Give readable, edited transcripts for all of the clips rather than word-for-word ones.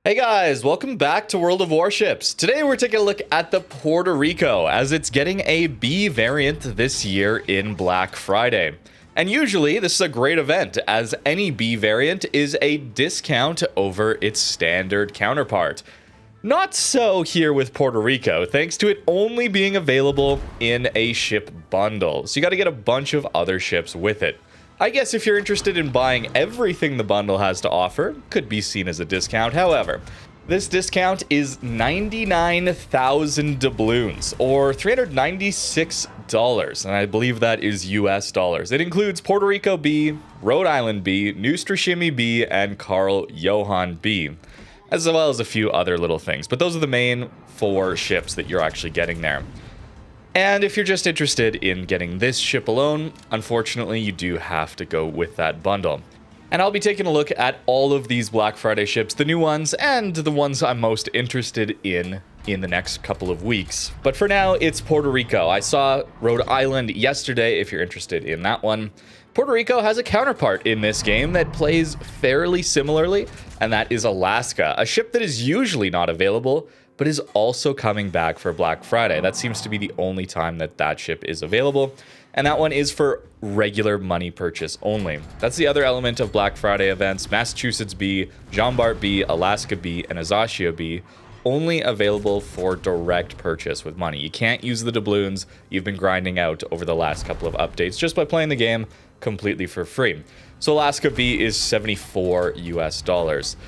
Hey guys, welcome back to World of Warships. Today we're taking a look at the Puerto Rico as it's getting a B variant this year in Black Friday. And usually this is a great event as any B variant is a discount over its standard counterpart. Not so here with Puerto Rico, thanks to it only being available in a ship bundle. So you got to get a bunch of other ships with it. I guess if you're interested in buying everything the bundle has to offer, could be seen as a discount. However, this discount is 99,000 doubloons, or $396, and I believe that is US dollars. It includes Puerto Rico B, Rhode Island B, neustrashimy B, and Johan B, as well as a few other little things. But those are the main 4 ships that you're actually getting there. And if you're just interested in getting this ship alone, unfortunately, you do have to go with that bundle. And I'll be taking a look at all of these Black Friday ships, the new ones and the ones I'm most interested in the next couple of weeks. But for now, it's Puerto Rico. I saw Rhode Island yesterday, if you're interested in that one. Puerto Rico has a counterpart in this game that plays fairly similarly, and that is Alaska, a ship that is usually not available, but is also coming back for Black Friday. That seems to be the only time that that ship is available. And that one is for regular money purchase only. That's the other element of Black Friday events. Massachusetts B, Jean Bart B, Alaska B, and Azacia B, only available for direct purchase with money. You can't use the doubloons you've been grinding out over the last couple of updates just by playing the game completely for free. So Alaska B is 74 US dollars.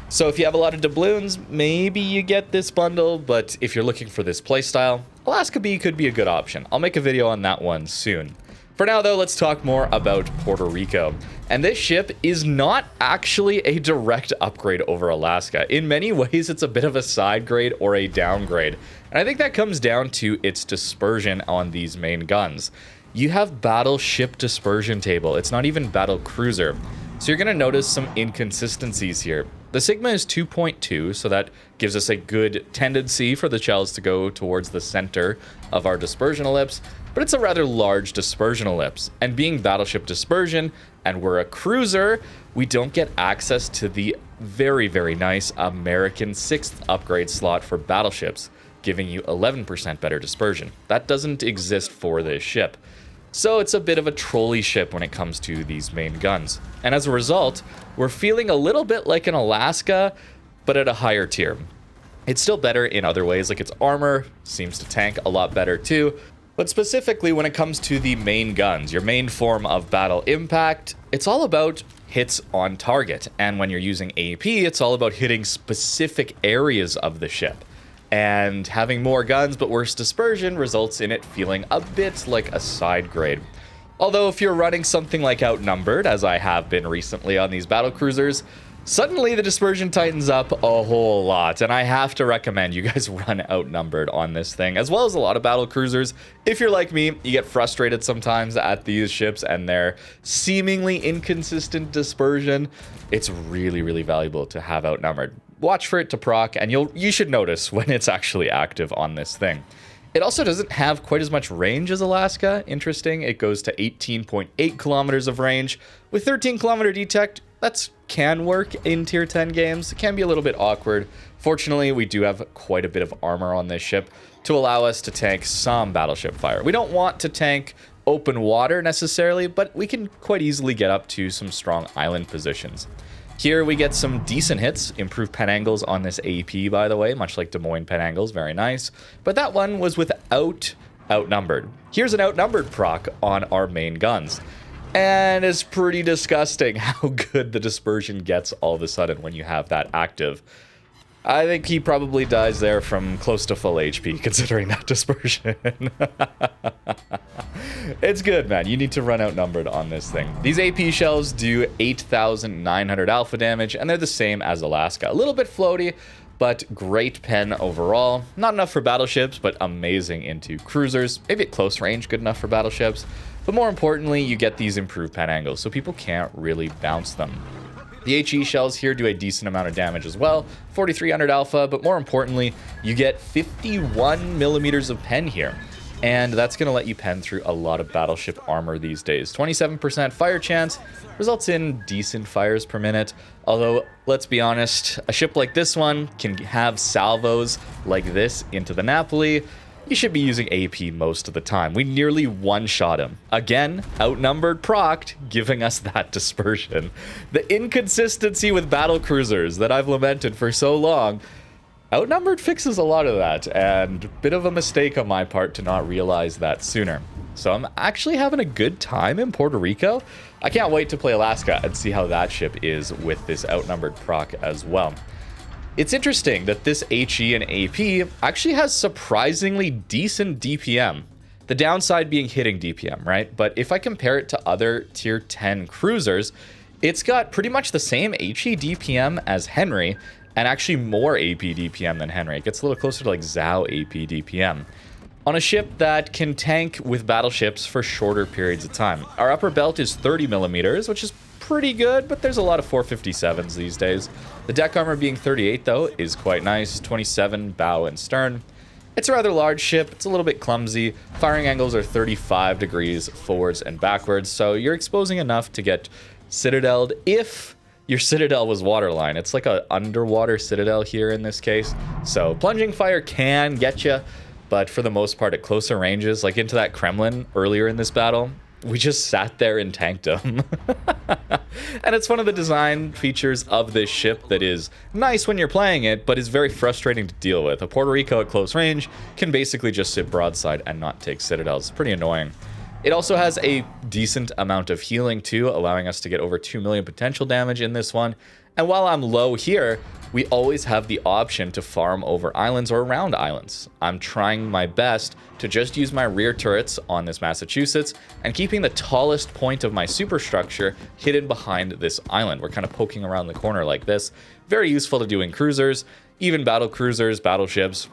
So if you have a lot of doubloons, maybe you get this bundle, but if you're looking for this playstyle, Alaska B could be a good option. I'll make a video on that one soon. For now though, let's talk more about Puerto Rico. And this ship is not actually a direct upgrade over Alaska. In many ways, it's a bit of a side grade or a downgrade. And I think that comes down to its dispersion on these main guns. You have battleship dispersion table. It's not even battle cruiser. So you're going to notice some inconsistencies here. The Sigma is 2.2, so that gives us a good tendency for the shells to go towards the center of our dispersion ellipse, but it's a rather large dispersion ellipse. And being battleship dispersion, and we're a cruiser, we don't get access to the very, very nice American 6th upgrade slot for battleships, giving you 11% better dispersion. That doesn't exist for this ship. So it's a bit of a trolley ship when it comes to these main guns. And as a result, we're feeling a little bit like an Alaska, but at a higher tier. It's still better in other ways, like its armor seems to tank a lot better too. But specifically when it comes to the main guns, your main form of battle impact, it's all about hits on target. And when you're using AP, it's all about hitting specific areas of the ship. And having more guns but worse dispersion results in it feeling a bit like a side grade. Although if you're running something like Outnumbered, as I have been recently on these battle cruisers, suddenly the dispersion tightens up a whole lot, and I have to recommend you guys run Outnumbered on this thing, as well as a lot of battle cruisers. If you're like me, you get frustrated sometimes at these ships and their seemingly inconsistent dispersion. It's really, really valuable to have Outnumbered. Watch for it to proc, and you should notice when it's actually active on this thing. It also doesn't have quite as much range as Alaska. Interesting, it goes to 18.8 kilometers of range. With 13 kilometer detect, that can work in tier 10 games. It can be a little bit awkward. Fortunately, we do have quite a bit of armor on this ship to allow us to tank some battleship fire. We don't want to tank open water necessarily, but we can quite easily get up to some strong island positions. Here we get some decent hits, improved pen angles on this AP, by the way, much like Des Moines pen angles, very nice. But that one was without Outnumbered. Here's an Outnumbered proc on our main guns. And it's pretty disgusting how good the dispersion gets all of a sudden when you have that active. I think he probably dies there from close to full HP, considering that dispersion. It's good, man. You need to run Outnumbered on this thing. These AP shells do 8,900 alpha damage, and they're the same as Alaska. A little bit floaty, but great pen overall. Not enough for battleships, but amazing into cruisers. Maybe at close range, good enough for battleships. But more importantly, you get these improved pen angles, so people can't really bounce them. The HE shells here do a decent amount of damage as well, 4,300 alpha, but more importantly, you get 51 millimeters of pen here. and that's going to let you pen through a lot of battleship armor these days. 27% fire chance results in decent fires per minute, although let's be honest, a ship like this one can have salvos like this into the Napoli. You should be using AP most of the time. We nearly one-shot him. Again, outnumbered procced, giving us that dispersion. The inconsistency with battle cruisers that I've lamented for so long, outnumbered fixes a lot of that, and a bit of a mistake on my part to not realize that sooner. So I'm actually having a good time in Puerto Rico. I can't wait to play Alaska and see how that ship is with this outnumbered proc as well. It's interesting that this HE and AP actually has surprisingly decent DPM. The downside being hitting DPM, right? But if I compare it to other tier 10 cruisers, it's got pretty much the same HE DPM as Henry, and actually more AP DPM than Henry. It gets a little closer to like Zhao AP DPM. On a ship that can tank with battleships for shorter periods of time. Our upper belt is 30 millimeters, which is pretty good, but there's a lot of 457s these days. The deck armor being 38 though is quite nice, 27 bow and stern. It's a rather large ship, it's a little bit clumsy. Firing angles are 35 degrees forwards and backwards, so you're exposing enough to get citadeled if your citadel was waterline. It's like an underwater citadel here in this case. So plunging fire can get you, but for the most part at closer ranges, like into that Kremlin earlier in this battle, we just sat there and tanked him. And it's one of the design features of this ship that is nice when you're playing it, but is very frustrating to deal with. A Puerto Rico at close range can basically just sit broadside and not take citadels. Pretty annoying. It also has a decent amount of healing too, allowing us to get over 2 million potential damage in this one. And while I'm low here, we always have the option to farm over islands or around islands. I'm trying my best to just use my rear turrets on this Massachusetts and keeping the tallest point of my superstructure hidden behind this island. We're kind of poking around the corner like this. Very useful to do in cruisers, even battle cruisers, battleships.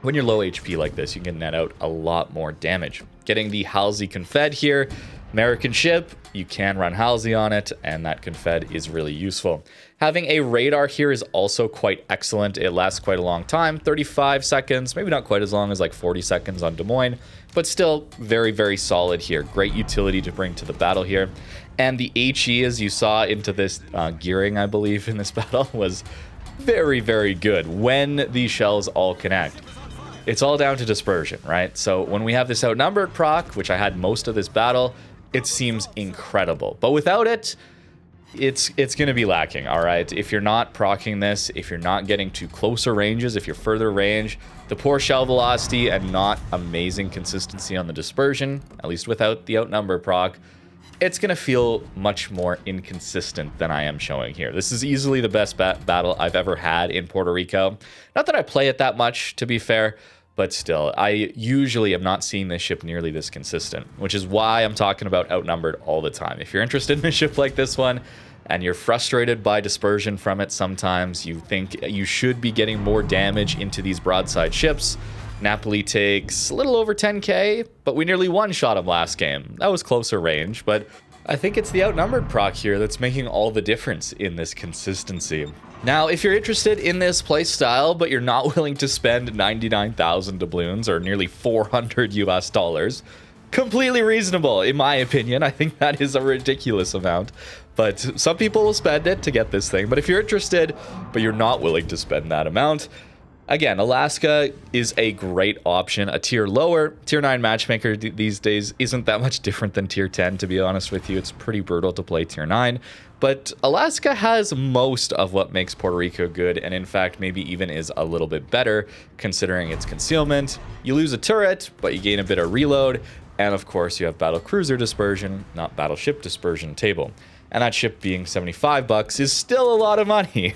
When you're low HP like this, you can net out a lot more damage. Getting the Halsey Confed here, American ship, you can run Halsey on it, and that Confed is really useful. Having a radar here is also quite excellent. It lasts quite a long time, 35 seconds, maybe not quite as long as like 40 seconds on Des Moines, but still very, very solid here. Great utility to bring to the battle here. And the HE, as you saw into this gearing, I believe, in this battle, was very, very good when these shells all connect. It's all down to dispersion, right? So when we have this outnumbered proc, which I had most of this battle, it seems incredible. But without it, it's going to be lacking, all right? If you're not proccing this, if you're not getting to closer ranges, if you're further range, the poor shell velocity and not amazing consistency on the dispersion, at least without the outnumber proc, it's going to feel much more inconsistent than I am showing here. This is easily the best battle I've ever had in Puerto Rico. Not that I play it that much, to be fair, but still, I usually am not seeing this ship nearly this consistent, which is why I'm talking about outnumbered all the time. If you're interested in a ship like this one, and you're frustrated by dispersion from it sometimes, you think you should be getting more damage into these broadside ships, Napoli takes a little over 10k, but we nearly one-shot him last game. That was closer range, but I think it's the outnumbered proc here that's making all the difference in this consistency. Now, if you're interested in this playstyle, but you're not willing to spend 99,000 doubloons or nearly 400 US dollars, completely reasonable, in my opinion. I think that is a ridiculous amount, but some people will spend it to get this thing. But if you're interested, but you're not willing to spend that amount, again, Alaska is a great option. A tier lower, tier 9 matchmaker these days isn't that much different than tier 10, to be honest with you. It's pretty brutal to play tier 9. But Alaska has most of what makes Puerto Rico good, and in fact, maybe even is a little bit better, considering its concealment. You lose a turret, but you gain a bit of reload. And of course, you have battle cruiser dispersion, not battleship dispersion table. And that ship being 75 bucks is still a lot of money.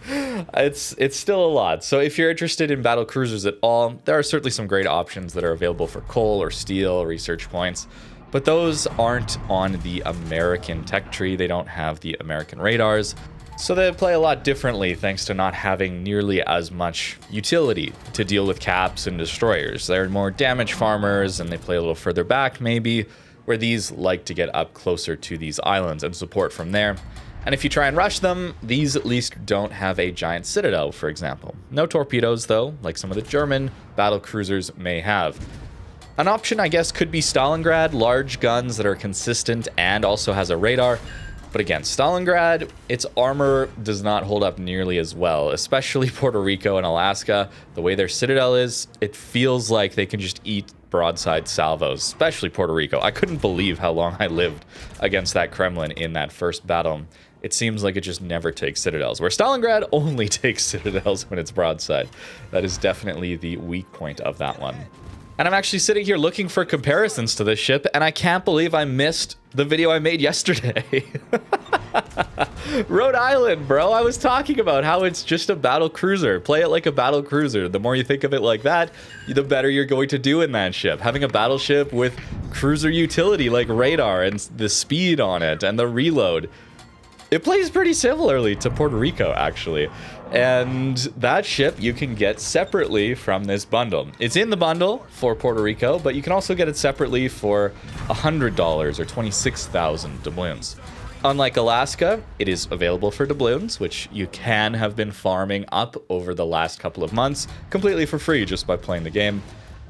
It's still a lot. So if you're interested in battle cruisers at all, there are certainly some great options that are available for coal or steel research points, but those aren't on the American tech tree. They don't have the American radars, so they play a lot differently thanks to not having nearly as much utility to deal with caps and destroyers. They're more damage farmers and they play a little further back maybe, where these like to get up closer to these islands and support from there. And if you try and rush them, these at least don't have a giant citadel, for example. No torpedoes, though, like some of the German battle cruisers may have. An option, I guess, could be Stalingrad, large guns that are consistent and also has a radar. But again, Stalingrad, its armor does not hold up nearly as well, especially Puerto Rico and Alaska. The way their citadel is, it feels like they can just eat broadside salvos, especially Puerto Rico. I couldn't believe how long I lived against that Kremlin in that first battle. It seems like it just never takes citadels, where Stalingrad only takes citadels when it's broadside. That is definitely the weak point of that one. And I'm actually sitting here looking for comparisons to this ship, and I can't believe I missed the video I made yesterday. Rhode Island, bro. I was talking about how it's just a battle cruiser. Play it like a battle cruiser. The more you think of it like that, the better you're going to do in that ship. Having a battleship with cruiser utility like radar and the speed on it and the reload, it plays pretty similarly to Puerto Rico, actually. And that ship you can get separately from this bundle. It's in the bundle for Puerto Rico, but you can also get it separately for $100 or 26,000 doubloons. Unlike Alaska, it is available for doubloons, which you can have been farming up over the last couple of months completely for free just by playing the game.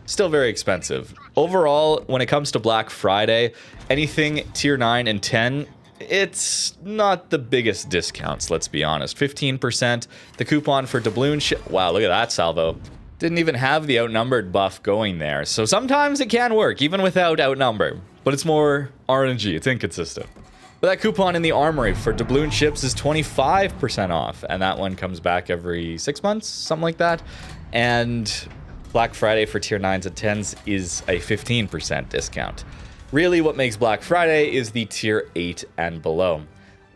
Still very expensive. Overall, when it comes to Black Friday, anything tier 9 and 10, it's not the biggest discounts, let's be honest. 15%. The coupon for doubloon ship. Wow, look at that salvo. Didn't even have the outnumbered buff going there. So sometimes it can work, even without outnumber. But it's more RNG. It's inconsistent. But that coupon in the armory for doubloon ships is 25% off. And that one comes back every 6 months, something like that. And Black Friday for tier 9s and 10s is a 15% discount. Really, what makes Black Friday is the tier 8 and below.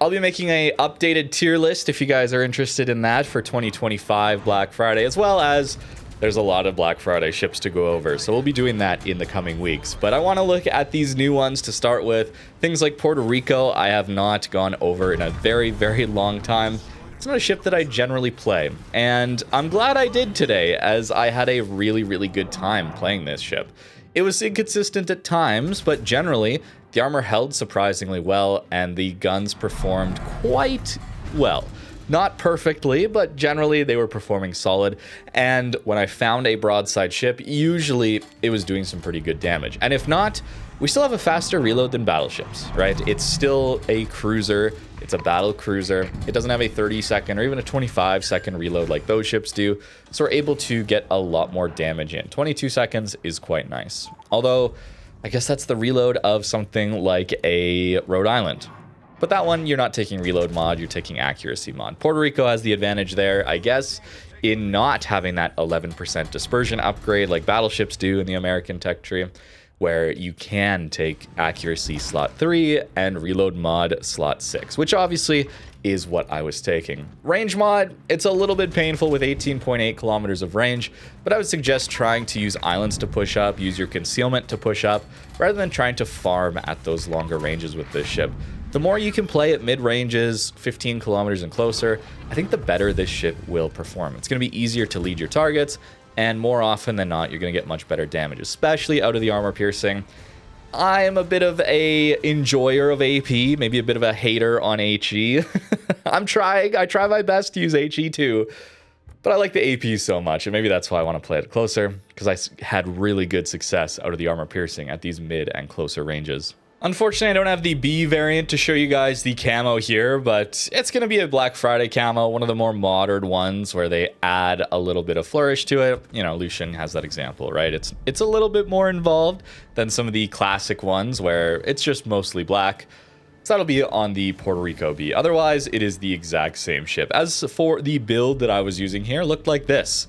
I'll be making a updated tier list if you guys are interested in that for 2025 Black Friday, as well as there's a lot of Black Friday ships to go over, so we'll be doing that in the coming weeks. But I want to look at these new ones to start with. Things like Puerto Rico, I have not gone over in a very, very long time. It's not a ship that I generally play, and I'm glad I did today, as I had a really, really good time playing this ship. It was inconsistent at times, but generally, the armor held surprisingly well, and the guns performed quite well. Not perfectly, but generally they were performing solid, and when I found a broadside ship, usually it was doing some pretty good damage. And if not, we still have a faster reload than battleships, right? It's still a cruiser. It's a battle cruiser. It doesn't have a 30-second or even a 25-second reload like those ships do, so we're able to get a lot more damage in. 22 seconds is quite nice. Although, I guess that's the reload of something like a Rhode Island. But that one, you're not taking reload mod, you're taking accuracy mod. Puerto Rico has the advantage there, I guess, in not having that 11% dispersion upgrade like battleships do in the American tech tree, where you can take accuracy slot 3 and reload mod slot 6, which obviously is what I was taking. Range mod, it's a little bit painful with 18.8 kilometers of range, but I would suggest trying to use islands to push up, use your concealment to push up, rather than trying to farm at those longer ranges with this ship. The more you can play at mid-ranges, 15 kilometers and closer, I think the better this ship will perform. It's going to be easier to lead your targets, and more often than not, you're going to get much better damage, especially out of the armor piercing. I am a bit of a enjoyer of AP, maybe a bit of a hater on HE. I try my best to use HE too, but I like the AP so much, and maybe that's why I want to play it closer, because I had really good success out of the armor piercing at these mid and closer ranges. Unfortunately, I don't have the B variant to show you guys the camo here, but it's going to be a Black Friday camo, one of the more modern ones where they add a little bit of flourish to it. You know, Lucian has that example, right? It's a little bit more involved than some of the classic ones where it's just mostly black. So that'll be on the Puerto Rico B. Otherwise, it is the exact same ship. As for the build that I was using here, looked like this.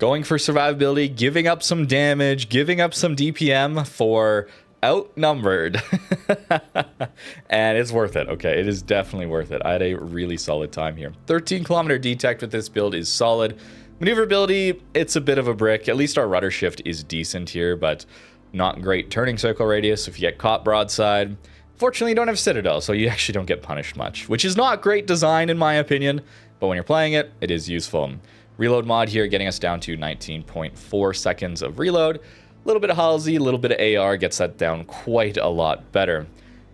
Going for survivability, giving up some damage, giving up some DPM for outnumbered. And it's worth it. Okay, it is definitely worth it. I had a really solid time here. 13-kilometer detect with this build is solid. Maneuverability, it's a bit of a brick. At least our rudder shift is decent here, but not great turning circle radius if you get caught broadside. Fortunately, you don't have Citadel, so you actually don't get punished much, which is not great design in my opinion, but when you're playing it, it is useful. Reload mod here getting us down to 19.4 seconds of reload. A little bit of Halsey, a little bit of AR gets that down quite a lot better.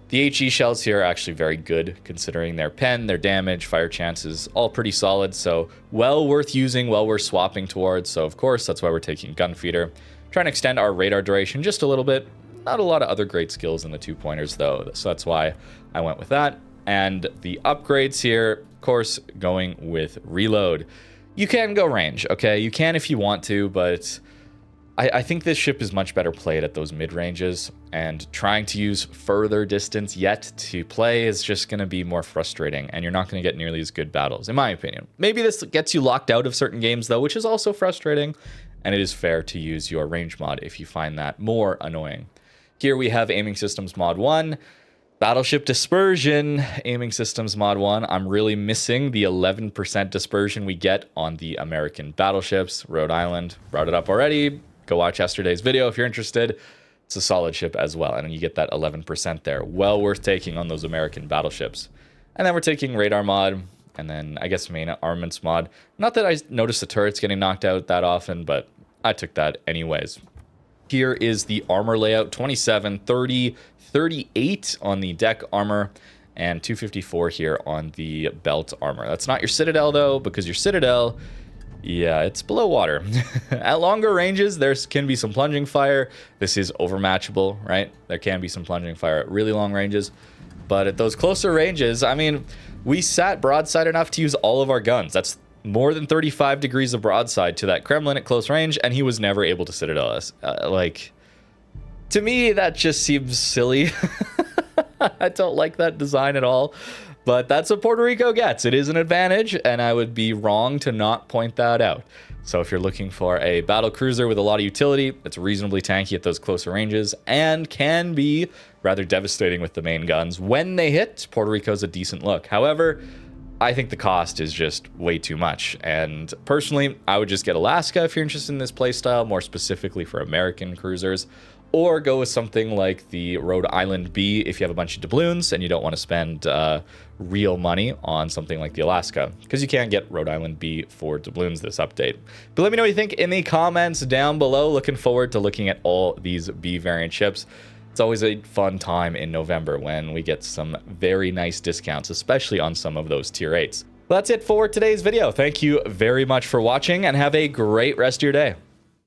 The HE shells here are actually very good considering their pen, their damage, fire chances, all pretty solid. So well worth using, well worth swapping towards. So of course, that's why we're taking gun feeder. Trying to extend our radar duration just a little bit. Not a lot of other great skills in the 2-pointers though. So that's why I went with that. And the upgrades here, of course, going with reload. You can go range, okay? You can if you want to, but I think this ship is much better played at those mid-ranges, and trying to use further distance yet to play is just going to be more frustrating, and you're not going to get nearly as good battles, in my opinion. Maybe this gets you locked out of certain games, though, which is also frustrating, and it is fair to use your range mod if you find that more annoying. Here we have Aiming Systems Mod 1, Battleship Dispersion, Aiming Systems Mod 1. I'm really missing the 11% dispersion we get on the American battleships. Rhode Island, brought it up already. Go watch yesterday's video if you're interested. It's a solid ship as well, and you get that 11% there. Well worth taking on those American battleships. And then we're taking radar mod, and then I guess main armaments mod. Not that I noticed the turrets getting knocked out that often, but I took that anyways. Here is the armor layout, 27, 30, 38 on the deck armor, and 254 here on the belt armor. That's not your Citadel though, because your Citadel, yeah, it's below water. At longer ranges, there can be some plunging fire. This is overmatchable, right? There can be some plunging fire at really long ranges. But at those closer ranges, I mean, we sat broadside enough to use all of our guns. That's more than 35 degrees of broadside to that Kremlin at close range, and he was never able to Citadel us. Like, to me, that just seems silly. I don't like that design at all. But that's what Puerto Rico gets. It is an advantage, and I would be wrong to not point that out. So if you're looking for a battle cruiser with a lot of utility, it's reasonably tanky at those closer ranges, and can be rather devastating with the main guns. When they hit, Puerto Rico's a decent look. However, I think the cost is just way too much. And personally, I would just get Alaska if you're interested in this playstyle, more specifically for American cruisers. Or go with something like the Rhode Island B if you have a bunch of doubloons and you don't want to spend real money on something like the Alaska, because you can get Rhode Island B for doubloons this update. But let me know what you think in the comments down below. Looking forward to looking at all these B variant ships. It's always a fun time in November when we get some very nice discounts, especially on some of those tier 8s. Well, that's it for today's video. Thank you very much for watching, and have a great rest of your day.